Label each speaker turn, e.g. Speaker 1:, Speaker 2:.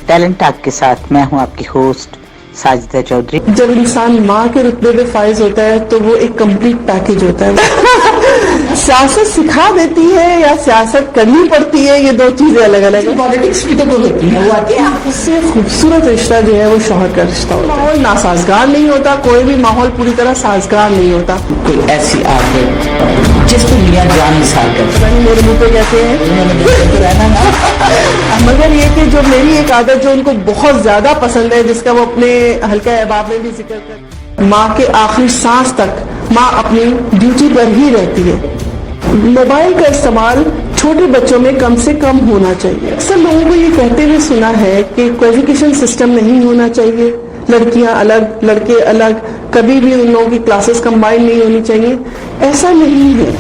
Speaker 1: Talent talk کے ساتھ میں ہوں آپ کی ہوسٹ ساجدہ چودھری۔
Speaker 2: جب انسان ماں کے رتبے پہ فائز ہوتا ہے تو وہ ایک کمپلیٹ پیکج ہوتا ہے۔ سیاست سکھا دیتی ہے یا سیاست کرنی پڑتی ہے، یہ دو چیزیں الگ الگ ہیں۔
Speaker 1: پالیٹکس بھی تو ہوتی ہے،
Speaker 2: اس سے خوبصورت رشتہ جو ہے وہ شوہر کا رشتہ ہوتا ہے۔ ماحول ناسازگار نہیں ہوتا، کوئی بھی ماحول پوری طرح سازگار نہیں ہوتا۔
Speaker 1: کوئی ایسی عادت جس کو میاں جان مثال کرتے
Speaker 2: میرے منہ پہ کہتے ہیں مگر یہ کہ جو میری ایک عادت جو ان کو بہت زیادہ پسند ہے، جس کا وہ اپنے حلقہ احباب میں بھی ذکر کرتے ہیں، ماں کے آخری سانس تک ماں اپنی ڈیوٹی پر ہی رہتی ہے۔ موبائل کا استعمال چھوٹے بچوں میں کم سے کم ہونا چاہیے۔ اکثر لوگوں کو یہ کہتے ہوئے سنا ہے کہ ایجوکیشن سسٹم نہیں ہونا چاہیے، لڑکیاں الگ لڑکے الگ، کبھی بھی ان لوگوں کی کلاسز کمبائن نہیں ہونی چاہیے۔ ایسا نہیں ہے۔